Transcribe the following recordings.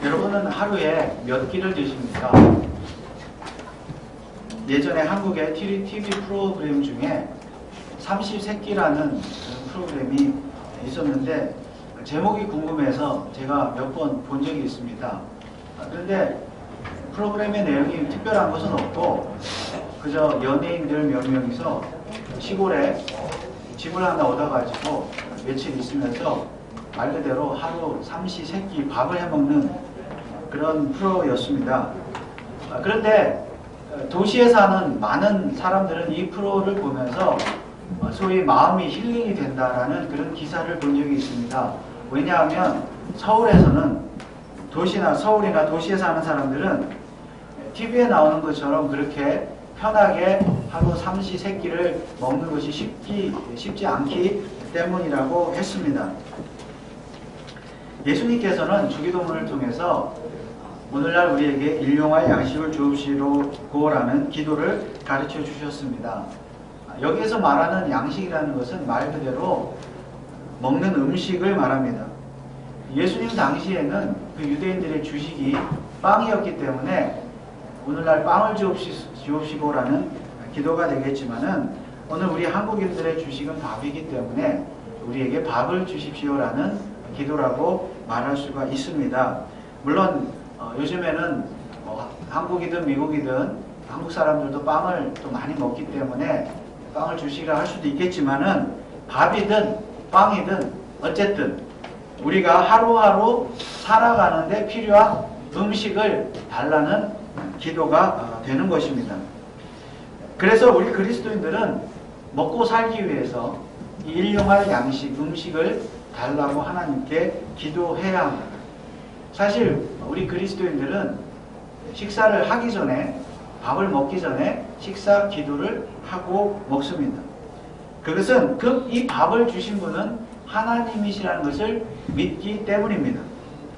여러분은 하루에 몇 끼를 드십니까? 예전에 한국의 TV 프로그램 중에 삼시세끼라는 프로그램이 있었는데 제목이 궁금해서 제가 몇 번 본 적이 있습니다. 그런데 프로그램의 내용이 특별한 것은 없고 그저 연예인들 몇 명이서 시골에 집을 하나 얻어가지고 며칠 있으면서 말 그대로 하루 삼시세끼 밥을 해먹는 그런 프로였습니다. 그런데 도시에 사는 많은 사람들은 이 프로를 보면서 소위 마음이 힐링이 된다라는 그런 기사를 본 적이 있습니다. 왜냐하면 서울이나 도시에 사는 사람들은 TV에 나오는 것처럼 그렇게 편하게 하루 삼시세끼를 먹는 것이 쉽지 않기 때문이라고 했습니다. 예수님께서는 주기도문을 통해서 오늘날 우리에게 일용할 양식을 주옵시고라는 기도를 가르쳐 주셨습니다. 여기에서 말하는 양식이라는 것은 말 그대로 먹는 음식을 말합니다. 예수님 당시에는 그 유대인들의 주식이 빵이었기 때문에 오늘날 빵을 주옵시고라는 기도가 되겠지만은 오늘 우리 한국인들의 주식은 밥이기 때문에 우리에게 밥을 주십시오라는 기도라고 말할 수가 있습니다. 물론 요즘에는 한국이든 미국이든 한국 사람들도 빵을 또 많이 먹기 때문에 빵을 주시라 할 수도 있겠지만은 밥이든 빵이든 어쨌든 우리가 하루하루 살아가는데 필요한 음식을 달라는 기도가 되는 것입니다. 그래서 우리 그리스도인들은 먹고 살기 위해서 일용할 양식, 음식을 달라고 하나님께 기도해야 합니다. 사실 우리 그리스도인들은 식사를 하기 전에, 밥을 먹기 전에 식사 기도를 하고 먹습니다. 그것은 이 밥을 주신 분은 하나님이시라는 것을 믿기 때문입니다.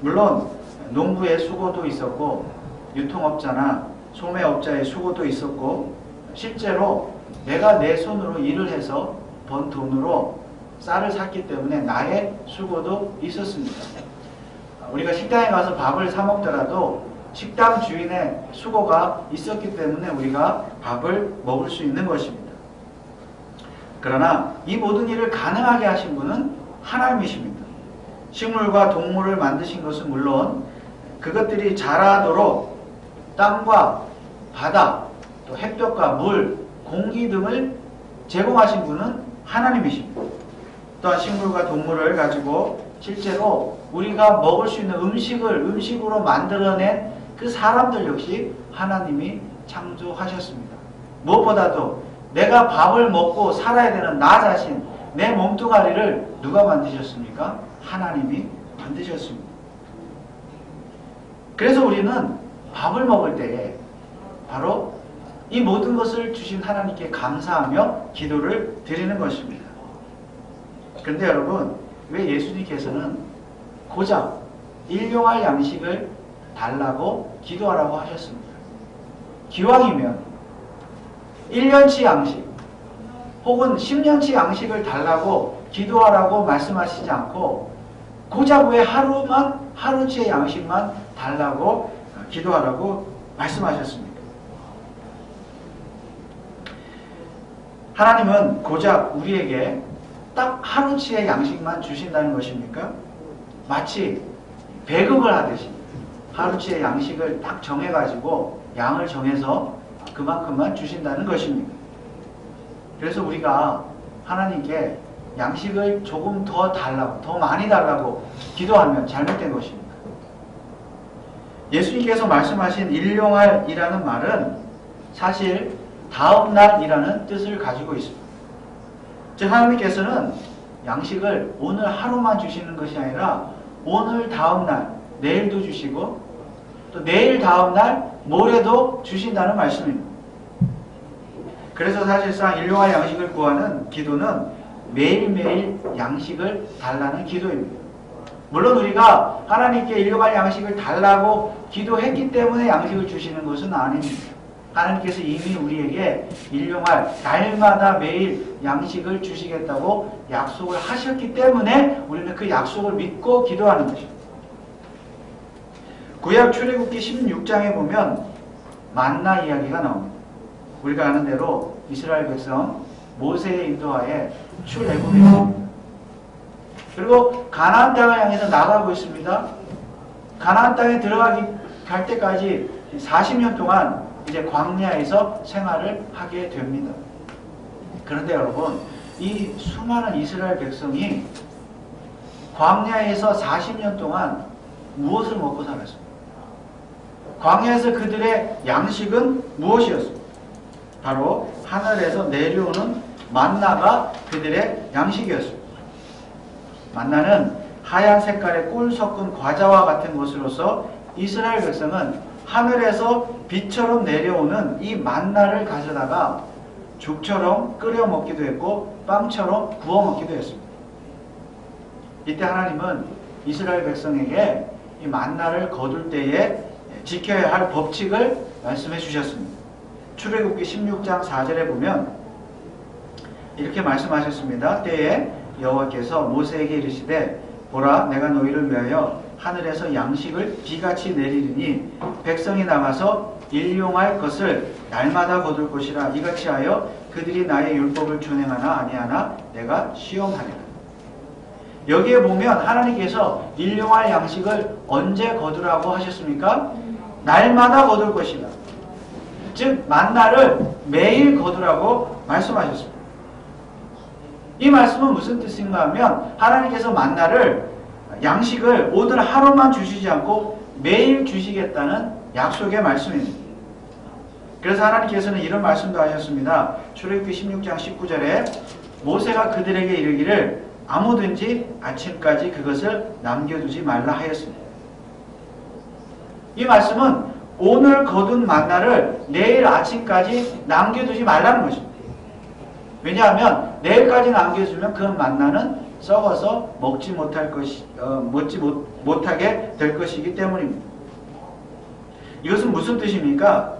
물론 농부의 수고도 있었고 유통업자나 소매업자의 수고도 있었고 실제로 내가 내 손으로 일을 해서 번 돈으로 쌀을 샀기 때문에 나의 수고도 있었습니다. 우리가 식당에 가서 밥을 사 먹더라도 식당 주인의 수고가 있었기 때문에 우리가 밥을 먹을 수 있는 것입니다. 그러나 이 모든 일을 가능하게 하신 분은 하나님이십니다. 식물과 동물을 만드신 것은 물론 그것들이 자라도록 땅과 바다, 또 햇볕과 물, 공기 등을 제공하신 분은 하나님이십니다. 또한 식물과 동물을 가지고 실제로 우리가 먹을 수 있는 음식으로 만들어낸 그 사람들 역시 하나님이 창조하셨습니다. 무엇보다도 내가 밥을 먹고 살아야 되는 나 자신, 내 몸뚱아리를 누가 만드셨습니까? 하나님이 만드셨습니다. 그래서 우리는 밥을 먹을 때에 바로 이 모든 것을 주신 하나님께 감사하며 기도를 드리는 것입니다. 그런데 여러분, 왜 예수님께서는 고작 일용할 양식을 달라고 기도하라고 하셨습니까? 기왕이면 1년치 양식 혹은 10년치 양식을 달라고 기도하라고 말씀하시지 않고 고작 왜 하루치의 양식만 달라고 기도하라고 말씀하셨습니까? 하나님은 고작 우리에게 딱 하루치의 양식만 주신다는 것입니까? 마치 배급을 하듯이 하루치의 양식을 딱 정해가지고 양을 정해서 그만큼만 주신다는 것입니다. 그래서 우리가 하나님께 양식을 조금 더 달라고, 더 많이 달라고 기도하면 잘못된 것입니다. 예수님께서 말씀하신 일용할이라는 말은 사실 다음날이라는 뜻을 가지고 있습니다. 즉 하나님께서는 양식을 오늘 하루만 주시는 것이 아니라 오늘 다음날, 내일도 주시고 또 내일 다음날, 모레도 주신다는 말씀입니다. 그래서 사실상 일용할 양식을 구하는 기도는 매일매일 양식을 달라는 기도입니다. 물론 우리가 하나님께 일용할 양식을 달라고 기도했기 때문에 양식을 주시는 것은 아닙니다. 하나님께서 이미 우리에게 일용할 날마다 매일 양식을 주시겠다고 약속을 하셨기 때문에 우리는 그 약속을 믿고 기도하는 것입니다. 구약 출애굽기 16장에 보면 만나 이야기가 나옵니다. 우리가 아는 대로 이스라엘 백성 모세의 인도하에 출애굽에 있습니다. 그리고 가나안 땅을 향해서 나가고 있습니다. 가나안 땅에 갈 때까지 40년 동안 이제 광야에서 생활을 하게 됩니다. 그런데 여러분, 이 수많은 이스라엘 백성이 광야에서 40년 동안 무엇을 먹고 살았습니까? 광야에서 그들의 양식은 무엇이었습니까? 바로 하늘에서 내려오는 만나가 그들의 양식이었습니다. 만나는 하얀 색깔의 꿀 섞은 과자와 같은 것으로서 이스라엘 백성은 하늘에서 빛처럼 내려오는 이 만나를 가져다가 죽처럼 끓여 먹기도 했고 빵처럼 구워 먹기도 했습니다. 이때 하나님은 이스라엘 백성에게 이 만나를 거둘 때에 지켜야 할 법칙을 말씀해 주셨습니다. 출애굽기 16장 4절에 보면 이렇게 말씀하셨습니다. 때에 여호와께서 모세에게 이르시되 보라 내가 너희를 위하여 하늘에서 양식을 비같이 내리리니 백성이 나가서 일용할 것을 날마다 거둘 것이라 이같이 하여 그들이 나의 율법을 준행하나 아니하나 내가 시험하리라. 여기에 보면 하나님께서 일용할 양식을 언제 거두라고 하셨습니까? 날마다 거둘 것이다. 즉 만나를 매일 거두라고 말씀하셨습니다. 이 말씀은 무슨 뜻인가 하면 하나님께서 만나를 양식을 오늘 하루만 주시지 않고 매일 주시겠다는 약속의 말씀입니다. 그래서 하나님께서는 이런 말씀도 하셨습니다. 출애굽기 16장 19절에 모세가 그들에게 이르기를 아무든지 아침까지 그것을 남겨두지 말라 하였습니다. 이 말씀은 오늘 거둔 만나를 내일 아침까지 남겨두지 말라는 것입니다. 왜냐하면 내일까지 남겨주면 그 만나는 썩어서 먹지 못하게 될 것이기 때문입니다. 이것은 무슨 뜻입니까?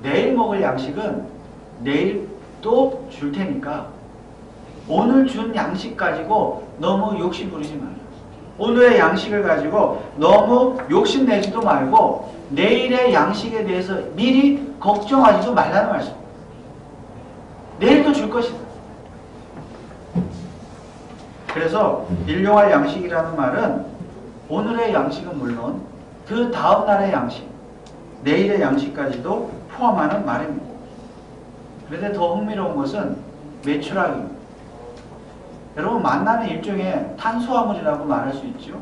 내일 먹을 양식은 내일 또 줄 테니까 오늘 준 양식 가지고 너무 욕심 부리지 말아요. 오늘의 양식을 가지고 너무 욕심내지도 말고 내일의 양식에 대해서 미리 걱정하지도 말라는 말씀입니다. 내일도 줄 것이다. 그래서 일용할 양식이라는 말은 오늘의 양식은 물론 그 다음날의 양식, 내일의 양식까지도 포함하는 말입니다. 그런데 더 흥미로운 것은 메추라기입니다. 여러분 만나는 일종의 탄수화물이라고 말할 수 있죠.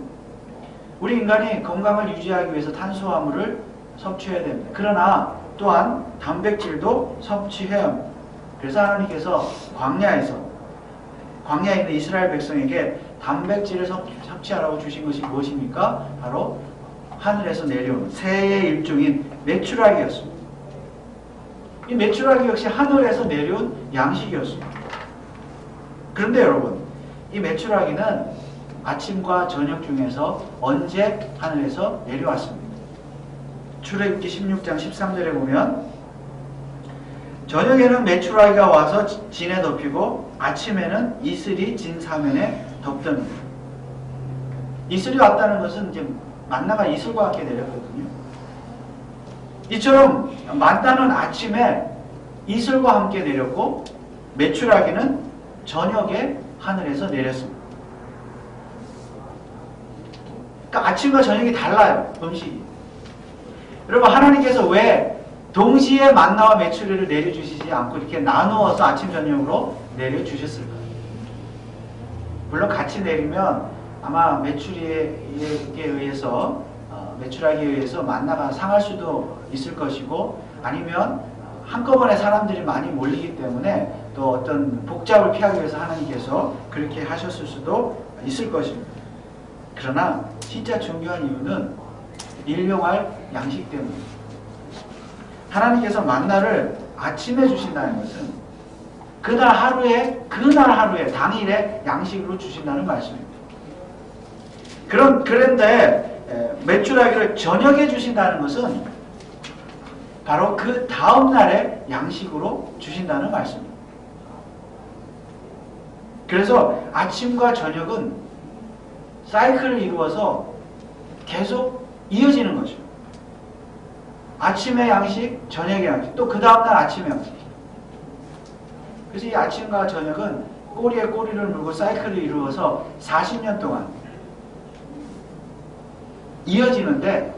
우리 인간이 건강을 유지하기 위해서 탄수화물을 섭취해야 됩니다. 그러나 또한 단백질도 섭취해야 합니다. 그래서 하나님께서 광야에 있는 이스라엘 백성에게 단백질을 섭취하라고 주신 것이 무엇입니까? 바로 하늘에서 내려오는 새의 일종인 메추라기였습니다. 이 메추라기 역시 하늘에서 내려온 양식이었습니다. 그런데 여러분, 이 메추라기는 아침과 저녁 중에서 언제 하늘에서 내려왔습니다. 출애굽기 16장 13절에 보면 저녁에는 메추라기가 와서 진에 덮이고 아침에는 이슬이 진 사면에 덮던다. 이슬이 왔다는 것은 이제 만나가 이슬과 함께 내렸거든요. 이처럼 만나는 아침에 이슬과 함께 내렸고 메추라기는 저녁에 하늘에서 내렸습니다. 그러니까 아침과 저녁이 달라요. 음식이. 여러분 하나님께서 왜 동시에 만나와 메추리를 내려주시지 않고 이렇게 나누어서 아침 저녁으로 내려주셨을까요? 물론 같이 내리면 아마 메추라기에 의해서 만나가 상할 수도 있을 것이고 아니면 한꺼번에 사람들이 많이 몰리기 때문에 또 어떤 복잡을 피하기 위해서 하나님께서 그렇게 하셨을 수도 있을 것입니다. 그러나 진짜 중요한 이유는 일용할 양식 때문입니다. 하나님께서 만나를 아침에 주신다는 것은 그날 하루에 당일에 양식으로 주신다는 말씀입니다. 그런데 메추라기를 저녁에 주신다는 것은 바로 그 다음날에 양식으로 주신다는 말씀입니다. 그래서 아침과 저녁은 사이클을 이루어서 계속 이어지는 거죠. 아침의 양식, 저녁의 양식, 또 그 다음날 아침의 양식. 그래서 이 아침과 저녁은 꼬리에 꼬리를 물고 사이클을 이루어서 40년 동안 이어지는데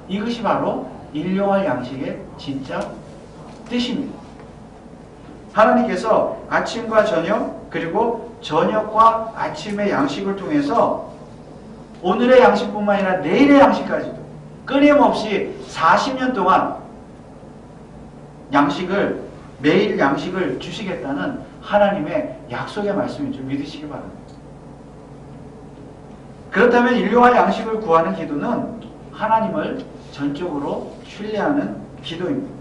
이것이 바로 일용할 양식의 진짜 뜻입니다. 하나님께서 아침과 저녁 그리고 저녁과 아침의 양식을 통해서 오늘의 양식뿐만 아니라 내일의 양식까지도 끊임없이 40년 동안 매일 양식을 주시겠다는 하나님의 약속의 말씀인 줄 믿으시기 바랍니다. 그렇다면 일용할 양식을 구하는 기도는 하나님을 전적으로 신뢰하는 기도입니다.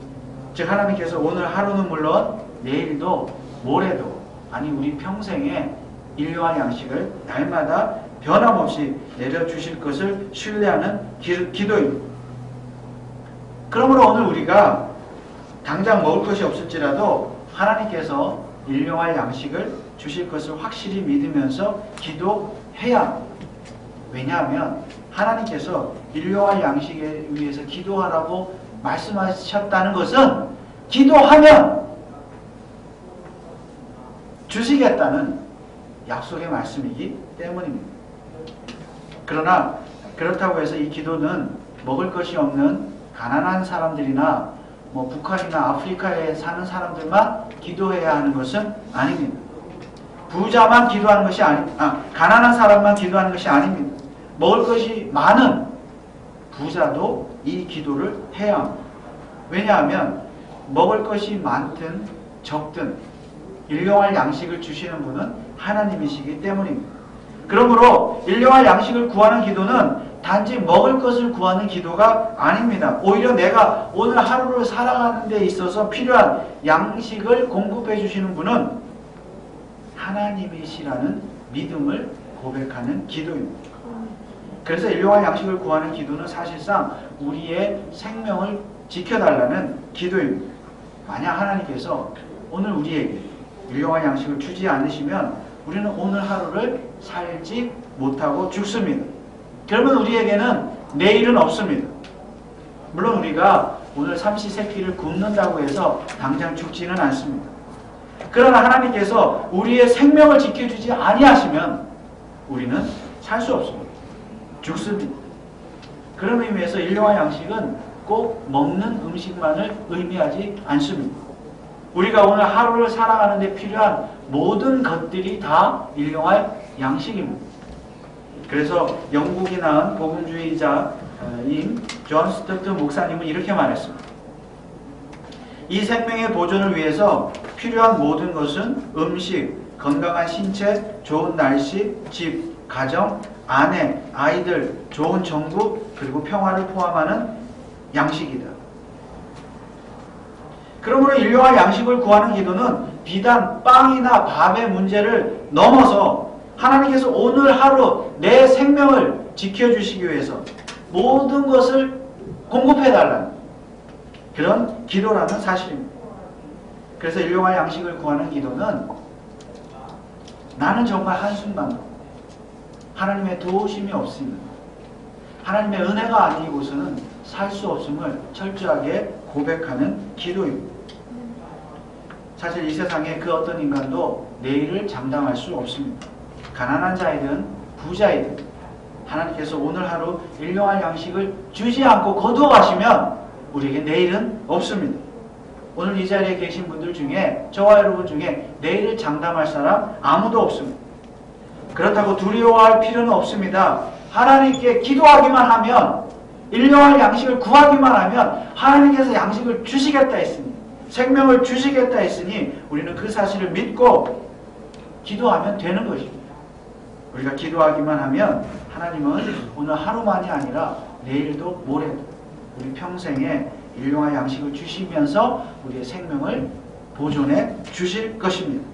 즉 하나님께서 오늘 하루는 물론 내일도 모레도 아니 우리 평생에 일용할 양식을 날마다 변함없이 내려주실 것을 신뢰하는 기도입니다. 그러므로 오늘 우리가 당장 먹을 것이 없을지라도 하나님께서 일용할 양식을 주실 것을 확실히 믿으면서 기도해야 합니다. 왜냐하면 하나님께서 일용할 양식에 위해서 기도하라고 말씀하셨다는 것은 기도하면 주시겠다는 약속의 말씀이기 때문입니다. 그러나 그렇다고 해서 이 기도는 먹을 것이 없는 가난한 사람들이나 북한이나 아프리카에 사는 사람들만 기도해야 하는 것은 아닙니다. 부자만 기도하는 것이 가난한 사람만 기도하는 것이 아닙니다. 먹을 것이 많은 부자도 이 기도를 해야 합니다. 왜냐하면 먹을 것이 많든 적든 일용할 양식을 주시는 분은 하나님이시기 때문입니다. 그러므로 일용할 양식을 구하는 기도는 단지 먹을 것을 구하는 기도가 아닙니다. 오히려 내가 오늘 하루를 살아가는 데 있어서 필요한 양식을 공급해 주시는 분은 하나님이시라는 믿음을 고백하는 기도입니다. 그래서 일용할 양식을 구하는 기도는 사실상 우리의 생명을 지켜달라는 기도입니다. 만약 하나님께서 오늘 우리에게 일용할 양식을 주지 않으시면 우리는 오늘 하루를 살지 못하고 죽습니다. 그러면 우리에게는 내일은 없습니다. 물론 우리가 오늘 삼시세끼를 굶는다고 해서 당장 죽지는 않습니다. 그러나 하나님께서 우리의 생명을 지켜주지 아니하시면 우리는 살 수 없습니다. 죽습니다. 그런 의미에서 일용할 양식은 꼭 먹는 음식만을 의미하지 않습니다. 우리가 오늘 하루를 살아가는 데 필요한 모든 것들이 다 일용할 양식입니다. 그래서 영국이 낳은 복음주의자인 존 스토트 목사님은 이렇게 말했습니다. 이 생명의 보존을 위해서 필요한 모든 것은 음식, 건강한 신체, 좋은 날씨, 집, 가정, 아내, 아이들, 좋은 정부, 그리고 평화를 포함하는 양식이다. 그러므로 일용할 양식을 구하는 기도는 비단 빵이나 밥의 문제를 넘어서 하나님께서 오늘 하루 내 생명을 지켜주시기 위해서 모든 것을 공급해달라는 그런 기도라는 사실입니다. 그래서 일용할 양식을 구하는 기도는 나는 정말 한순간도 하나님의 도우심이 없으면 하나님의 은혜가 아니고서는 살 수 없음을 철저하게 고백하는 기도입니다. 사실 이 세상에 그 어떤 인간도 내일을 장담할 수 없습니다. 가난한 자이든 부자이든 하나님께서 오늘 하루 일용할 양식을 주지 않고 거두어 가시면 우리에게 내일은 없습니다. 오늘 이 자리에 계신 분들 중에 저와 여러분 중에 내일을 장담할 사람 아무도 없습니다. 그렇다고 두려워할 필요는 없습니다. 하나님께 기도하기만 하면 일용할 양식을 구하기만 하면 하나님께서 양식을 주시겠다 했으니 생명을 주시겠다 했으니 우리는 그 사실을 믿고 기도하면 되는 것입니다. 우리가 기도하기만 하면 하나님은 오늘 하루만이 아니라 내일도 모레도 우리 평생에 일용할 양식을 주시면서 우리의 생명을 보존해 주실 것입니다.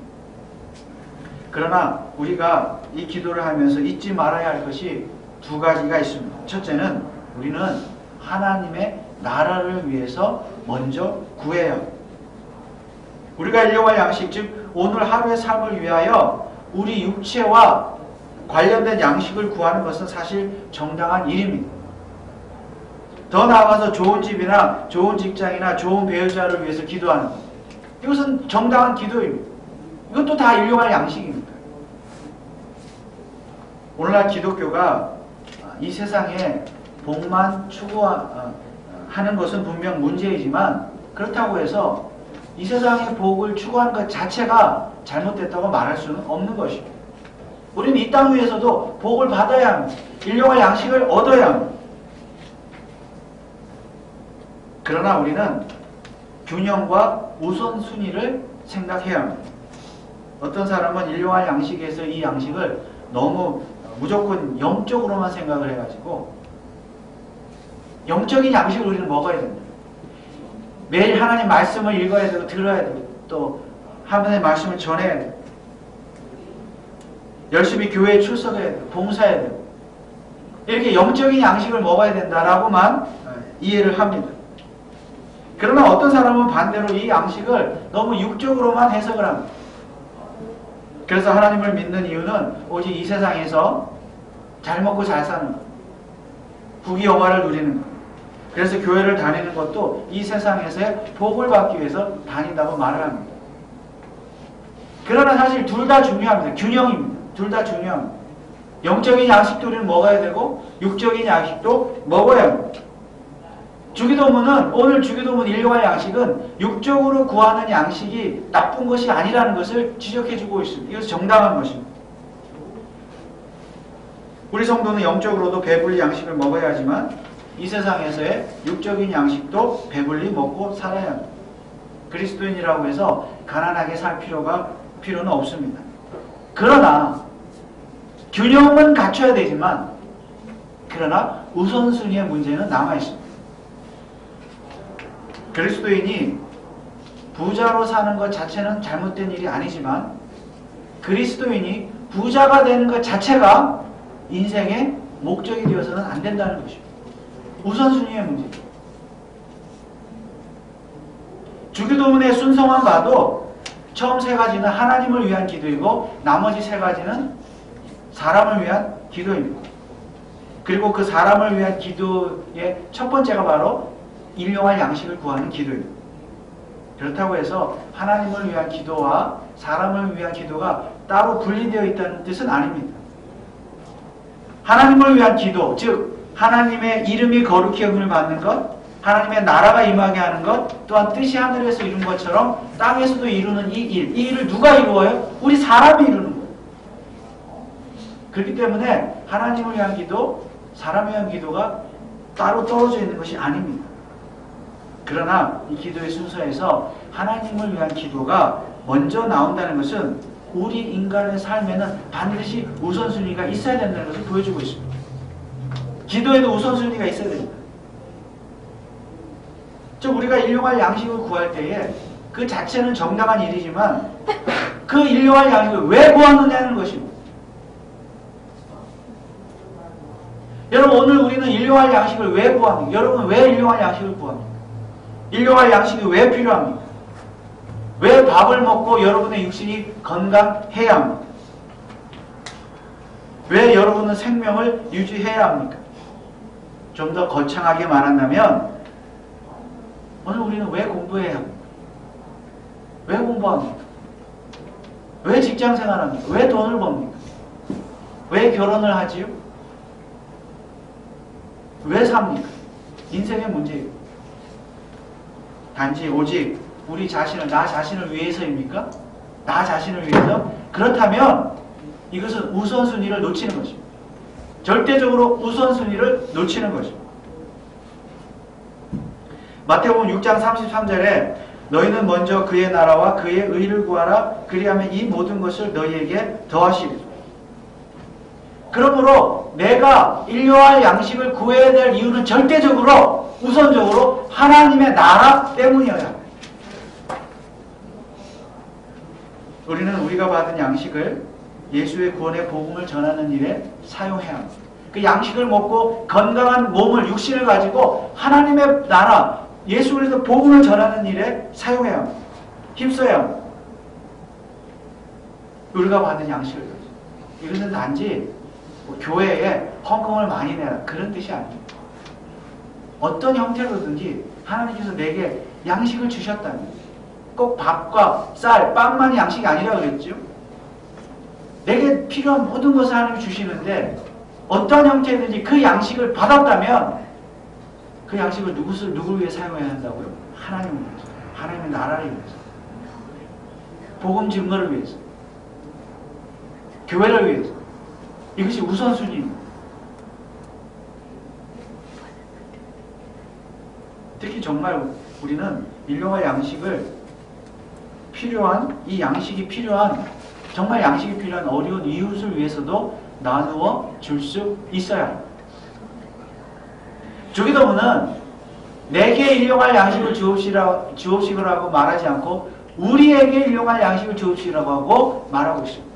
그러나 우리가 이 기도를 하면서 잊지 말아야 할 것이 두 가지가 있습니다. 첫째는 우리는 하나님의 나라를 위해서 먼저 구해야 합니다. 우리가 일용할 양식, 즉 오늘 하루의 삶을 위하여 우리 육체와 관련된 양식을 구하는 것은 사실 정당한 일입니다. 더 나아가서 좋은 집이나 좋은 직장이나 좋은 배우자를 위해서 기도하는 것. 이것은 정당한 기도입니다. 이것도 다 일용할 양식입니다. 오늘날 기독교가 이 세상에 복만 추구하는 것은 분명 문제이지만 그렇다고 해서 이 세상의 복을 추구하는 것 자체가 잘못됐다고 말할 수는 없는 것입니다. 우리는 이 땅 위에서도 복을 받아야 합니다. 일용할 양식을 얻어야 합니다. 그러나 우리는 균형과 우선순위를 생각해야 합니다. 어떤 사람은 일용할 양식에서 이 양식을 너무 무조건 영적으로만 생각을 해가지고 영적인 양식을 우리는 먹어야 됩니다. 매일 하나님 말씀을 읽어야 되고 들어야 되고 또 하나님의 말씀을 전해야 되고 열심히 교회에 출석해야 되고 봉사해야 되고 이렇게 영적인 양식을 먹어야 된다라고만 이해를 합니다. 그러나 어떤 사람은 반대로 이 양식을 너무 육적으로만 해석을 합니다. 그래서 하나님을 믿는 이유는 오직 이 세상에서 잘 먹고 잘 사는 것, 부귀 영화를 누리는 것. 그래서 교회를 다니는 것도 이 세상에서의 복을 받기 위해서 다닌다고 말을 합니다. 그러나 사실 둘 다 중요합니다. 균형입니다. 둘 다 중요합니다. 영적인 양식도 우리는 먹어야 되고 육적인 양식도 먹어야 합니다. 주기도문은 오늘 주기도문 일용할 양식은 육적으로 구하는 양식이 나쁜 것이 아니라는 것을 지적해주고 있습니다. 이것은 정당한 것입니다. 우리 성도는 영적으로도 배불리 양식을 먹어야 하지만 이 세상에서의 육적인 양식도 배불리 먹고 살아야 합니다. 그리스도인이라고 해서 가난하게 살 필요는 없습니다. 그러나 균형은 갖춰야 되지만 그러나 우선순위의 문제는 남아있습니다. 그리스도인이 부자로 사는 것 자체는 잘못된 일이 아니지만 그리스도인이 부자가 되는 것 자체가 인생의 목적이 되어서는 안 된다는 것입니다. 우선순위의 문제죠. 주기도문의 순서만 봐도 처음 세 가지는 하나님을 위한 기도이고 나머지 세 가지는 사람을 위한 기도입니다. 그리고 그 사람을 위한 기도의 첫 번째가 바로 일용할 양식을 구하는 기도입니다. 그렇다고 해서 하나님을 위한 기도와 사람을 위한 기도가 따로 분리되어 있다는 뜻은 아닙니다. 하나님을 위한 기도, 즉 하나님의 이름이 거룩히 여김을 받는 것, 하나님의 나라가 임하게 하는 것, 또한 뜻이 하늘에서 이룬 것처럼 땅에서도 이루는 이 일을 누가 이루어요? 우리 사람이 이루는 거예요. 그렇기 때문에 하나님을 위한 기도, 사람을 위한 기도가 따로 떨어져 있는 것이 아닙니다. 그러나 이 기도의 순서에서 하나님을 위한 기도가 먼저 나온다는 것은 우리 인간의 삶에는 반드시 우선순위가 있어야 된다는 것을 보여주고 있습니다. 기도에도 우선순위가 있어야 됩니다. 즉 우리가 일용할 양식을 구할 때에 그 자체는 정당한 일이지만 그 일용할 양식을 왜 구하느냐는 것입니다. 여러분 오늘 우리는 일용할 양식을 왜 구합니까? 여러분 왜 일용할 양식을 구합니까? 일용할 양식이 왜 필요합니까? 왜 밥을 먹고 여러분의 육신이 건강해야 합니까? 왜 여러분은 생명을 유지해야 합니까? 좀 더 거창하게 말한다면 오늘 우리는 왜 공부해야 합니까? 왜 공부합니까? 왜 직장생활합니까? 왜 돈을 법니까? 왜 결혼을 하지요? 왜 삽니까? 인생의 문제예요. 단지 오직 우리 자신을 나 자신을 위해서입니까? 나 자신을 위해서? 그렇다면 이것은 우선순위를 놓치는 것입니다. 절대적으로 우선순위를 놓치는 것입니다. 마태복음 6장 33절에 너희는 먼저 그의 나라와 그의 의를 구하라 그리하면 이 모든 것을 너희에게 더하시리라. 그러므로 내가 일용할 양식을 구해야 될 이유는 절대적으로 우선적으로 하나님의 나라 때문이어야 합니다. 우리는 우리가 받은 양식을 예수의 구원의 복음을 전하는 일에 사용해야 합니다. 그 양식을 먹고 건강한 몸을 육신을 가지고 하나님의 나라 예수 그리스도 복음을 전하는 일에 사용해야 합니다. 힘써야 합니다. 우리가 받은 양식을 가지고. 이것은 단지 교회에 헌금을 많이 내라 그런 뜻이 아닙니다. 어떤 형태로든지 하나님께서 내게 양식을 주셨다면, 꼭 밥과 쌀, 빵만이 양식이 아니라 그랬죠. 내게 필요한 모든 것을 하나님이 주시는데 어떤 형태든지 그 양식을 받았다면 그 양식을 누구를 위해 사용해야 한다고요? 하나님을 위해서. 하나님의 나라를 위해서. 복음 증거를 위해서. 교회를 위해서. 이것이 우선순위입니다. 특히 정말 우리는 일용할 양식을 이 양식이 필요한, 정말 양식이 필요한 어려운 이웃을 위해서도 나누어 줄 수 있어야 합니다. 주기도문은 내게 일용할 양식을 주옵시라고 말하지 않고 우리에게 일용할 양식을 주옵시라고 하고 말하고 있습니다.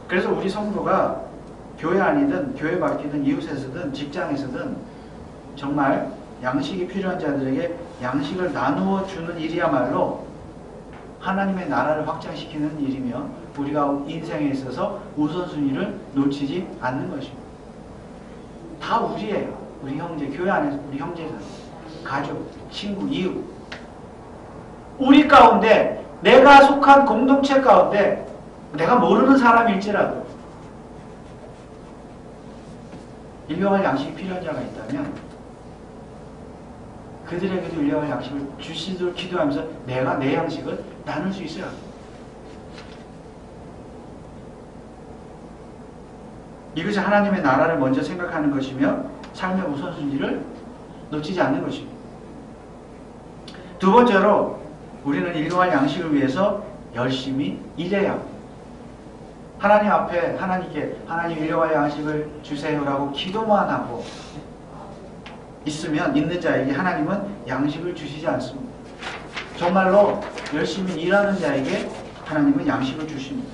그래서 우리 성도가 교회 안이든 교회 밖이든 이웃에서든 직장에서든 정말 양식이 필요한 자들에게 양식을 나누어 주는 일이야말로 하나님의 나라를 확장시키는 일이며 우리가 인생에 있어서 우선순위를 놓치지 않는 것입니다. 다 우리예요. 우리 형제, 교회 안에서 우리 형제들, 가족, 친구, 이웃. 우리 가운데, 내가 속한 공동체 가운데 내가 모르는 사람일지라도 일용할 양식이 필요한 자가 있다면 그들에게도 일용할 양식을 주시도록 기도하면서 내가 내 양식을 나눌 수 있어야 합니다. 이것이 하나님의 나라를 먼저 생각하는 것이며 삶의 우선순위를 놓치지 않는 것입니다. 두 번째로 우리는 일용할 양식을 위해서 열심히 일해야 합니다. 하나님 앞에 하나님 일용할 양식을 주세요라고 기도만 하고 있는 자에게 하나님은 양식을 주시지 않습니다. 정말로 열심히 일하는 자에게 하나님은 양식을 주십니다.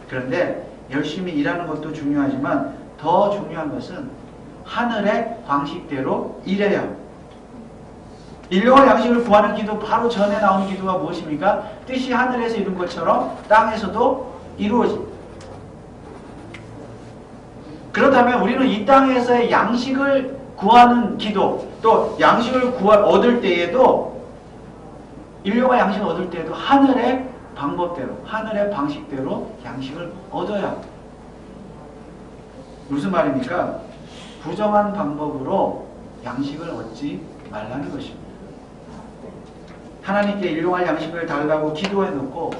그런데 열심히 일하는 것도 중요하지만 더 중요한 것은 하늘의 방식대로 일해야 합니다. 일용할 양식을 구하는 기도 바로 전에 나온 기도가 무엇입니까? 뜻이 하늘에서 이룬 것처럼 땅에서도 이루어집니다. 그렇다면 우리는 이 땅에서의 양식을 구하는 기도, 또 양식을 얻을 때에도, 인류가 양식을 얻을 때에도 하늘의 방법대로, 하늘의 방식대로 양식을 얻어야 합니다. 무슨 말입니까? 부정한 방법으로 양식을 얻지 말라는 것입니다. 하나님께 일용할 양식을 달라고 기도해놓고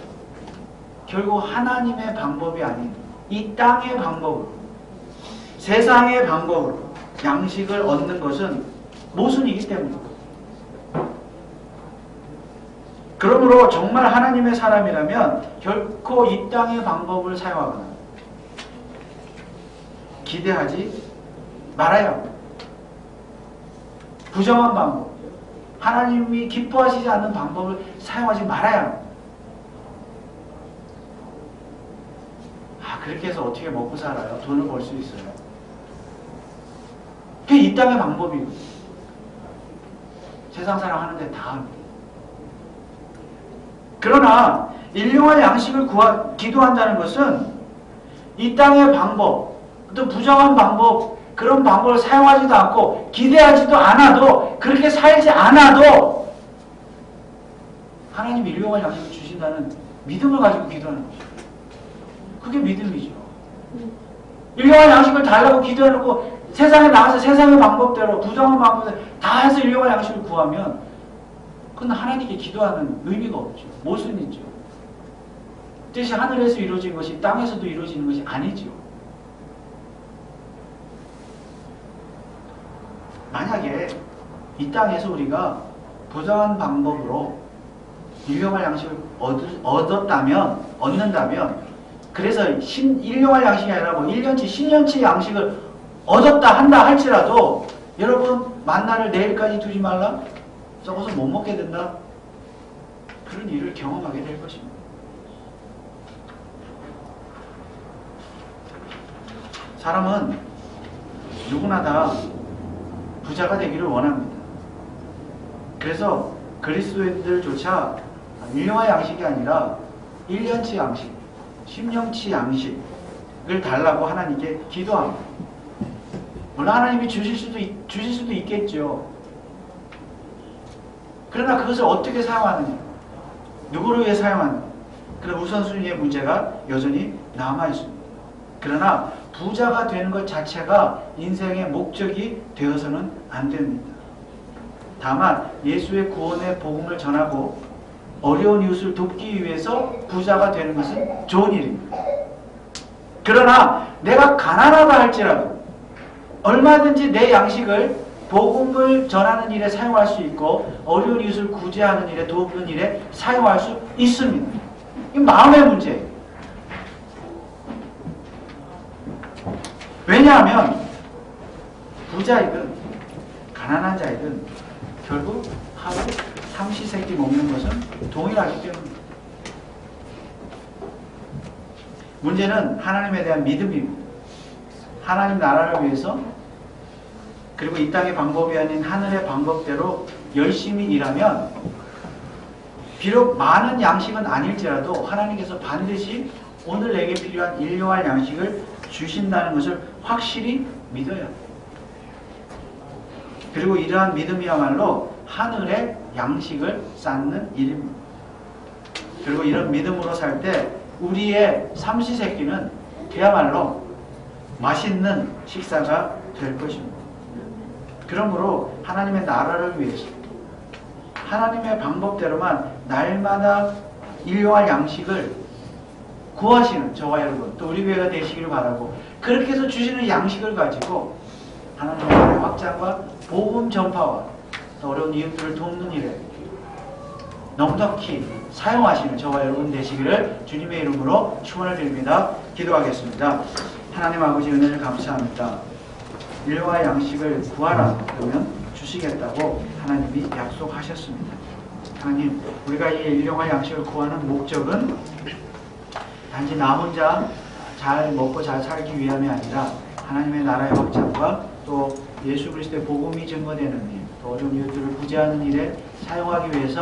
결국 하나님의 방법이 아닌 이 땅의 방법으로, 세상의 방법으로 양식을 얻는 것은 모순이기 때문입니다. 그러므로 정말 하나님의 사람이라면 결코 이 땅의 방법을 사용하거나 기대하지 말아야 합니다. 부정한 방법, 하나님이 기뻐하시지 않는 방법을 사용하지 말아야 합니다. 그렇게 해서 어떻게 먹고 살아요? 돈을 벌 수 있어요? 그게 이 땅의 방법이고 세상 사람 하는데 다 합니다. 그러나 일용할 양식을 기도한다는 것은 이 땅의 방법, 또 부정한 방법, 그런 방법을 사용하지도 않고 기대하지도 않아도, 그렇게 살지 않아도 하나님이 일용할 양식을 주신다는 믿음을 가지고 기도하는 것이죠. 그게 믿음이죠. 일용할 양식을 달라고 기도해놓고 세상에 나가서 세상의 방법대로, 부정한 방법대로 다 해서 일용할 양식을 구하면 그건 하나님께 기도하는 의미가 없죠. 모순이죠. 뜻이 하늘에서 이루어진 것이 땅에서도 이루어지는 것이 아니죠. 만약에 이 땅에서 우리가 부정한 방법으로 일용할 양식을 얻는다면, 그래서 일용할 양식이 아니라 1년치, 10년치 양식을 얻었다 한다 할지라도 여러분 만나를 내일까지 두지 말라? 썩어서 못 먹게 된다? 그런 일을 경험하게 될 것입니다. 사람은 누구나 다 부자가 되기를 원합니다. 그래서 그리스도인들조차 일용할 양식이 아니라 1년치 양식, 10년치 양식을 달라고 하나님께 기도합니다. 물론 하나님이 주실 수도 있겠죠. 그러나 그것을 어떻게 사용하느냐, 누구를 위해 사용하느냐, 그런 우선순위의 문제가 여전히 남아있습니다. 그러나 부자가 되는 것 자체가 인생의 목적이 되어서는 안 됩니다. 다만 예수의 구원의 복음을 전하고 어려운 이웃을 돕기 위해서 부자가 되는 것은 좋은 일입니다. 그러나 내가 가난하다 할지라도 얼마든지 내 양식을 복음을 전하는 일에 사용할 수 있고 어려운 이웃을 구제하는 일에, 돕는 일에 사용할 수 있습니다. 이 마음의 문제예요. 왜냐하면 부자이든 가난한 자이든 결국 하루 삼시세끼 먹는 것은 동일하기 때문입니다. 문제는 하나님에 대한 믿음입니다. 하나님 나라를 위해서, 그리고 이 땅의 방법이 아닌 하늘의 방법대로 열심히 일하면 비록 많은 양식은 아닐지라도 하나님께서 반드시 오늘 내게 필요한 일용할 양식을 주신다는 것을 확실히 믿어야 합니다. 그리고 이러한 믿음이야말로 하늘의 양식을 쌓는 일입니다. 그리고 이런 믿음으로 살 때 우리의 삼시세끼는 그야말로 맛있는 식사가 될 것입니다. 그러므로 하나님의 나라를 위해서 하나님의 방법대로만 날마다 일용할 양식을 구하시는 저와 여러분, 또 우리 교회가 되시기를 바라고, 그렇게 해서 주시는 양식을 가지고 하나님의 나라의 확장과 복음 전파와 어려운 이웃들을 돕는 일에 넉넉히 사용하시는 저와 여러분 되시기를 주님의 이름으로 축원을 드립니다. 기도하겠습니다. 하나님 아버지, 은혜를 감사합니다. 일용할 양식을 구하라 그러면 주시겠다고 하나님이 약속하셨습니다. 하나님, 우리가 이 일용할 양식을 구하는 목적은 단지 나 혼자 잘 먹고 잘 살기 위함이 아니라 하나님의 나라의 확장과 또 예수 그리스도의 복음이 증거되는 일, 또 어려운 이웃들을 구제하는 일에 사용하기 위해서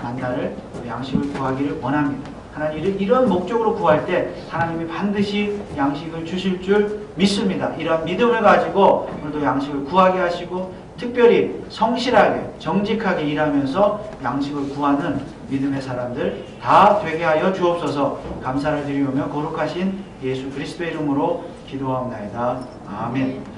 만나를 양식을 구하기를 원합니다. 하나님, 이런 목적으로 구할 때 하나님이 반드시 양식을 주실 줄 믿습니다. 이런 믿음을 가지고 오늘도 양식을 구하게 하시고 특별히 성실하게 정직하게 일하면서 양식을 구하는 믿음의 사람들 다 되게 하여 주옵소서. 감사를 드리오며 거룩하신 예수 그리스도의 이름으로 기도하옵나이다. 아멘.